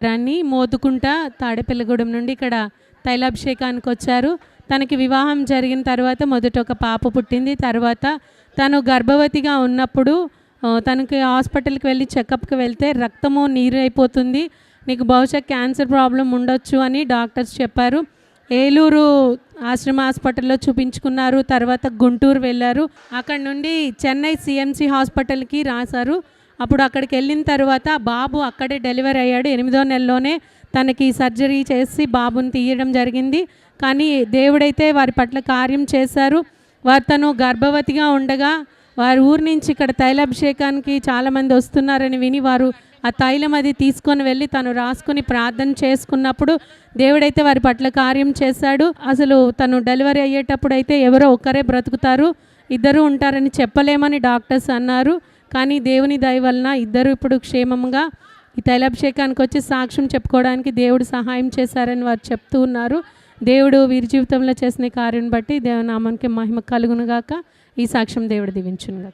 రాన్ని మోదుకుంట తాడేపల్లిగూడెం నుండి ఇక్కడ తైలాభిషేకానికి వచ్చారు. తనకి వివాహం జరిగిన తర్వాత మొదట ఒక పాప పుట్టింది. తర్వాత తను గర్భవతిగా ఉన్నప్పుడు తనకి హాస్పిటల్కి వెళ్ళి చెకప్కి వెళ్తే రక్తము నీరు అయిపోతుంది, నీకు బహుశా క్యాన్సర్ ప్రాబ్లం ఉండొచ్చు అని డాక్టర్స్ చెప్పారు. ఏలూరు ఆశ్రమ హాస్పిటల్లో చూపించుకున్నారు. తర్వాత గుంటూరు వెళ్ళారు. అక్కడ నుండి చెన్నై సిఎంసి హాస్పిటల్కి రాశారు. అప్పుడు అక్కడికి వెళ్ళిన తర్వాత బాబు అక్కడే డెలివరీ అయ్యాడు. 8వ నెలలోనే తనకి సర్జరీ చేసి బాబుని తీయడం జరిగింది. కానీ దేవుడైతే వారి పట్ల కార్యం చేశారు. వారు తను గర్భవతిగా ఉండగా వారి ఊరి నుంచి ఇక్కడ తైలాభిషేకానికి చాలామంది వస్తున్నారని విని వారు ఆ తైలం అది తీసుకొని వెళ్ళి తను రాసుకొని ప్రార్థన చేసుకున్నప్పుడు దేవుడైతే వారి పట్ల కార్యం చేశాడు. అసలు తను డెలివరీ అయ్యేటప్పుడు అయితే ఎవరో ఒక్కరే బ్రతుకుతారు, ఇద్దరు ఉంటారని చెప్పలేమని డాక్టర్స్ అన్నారు. కానీ దేవుని దయ వలన ఇద్దరు ఇప్పుడు క్షేమంగా ఈ తైలాభిషేకానికి వచ్చి సాక్ష్యం చెప్పుకోవడానికి దేవుడు సహాయం చేశారని వారు చెప్తూ ఉన్నారు. దేవుడు వీరి జీవితంలో చేసిన కార్యం బట్టి దేవుని నామానికి మహిమ కలుగునుగాక. ఈ సాక్ష్యం దేవుడు దీవించునుగాక.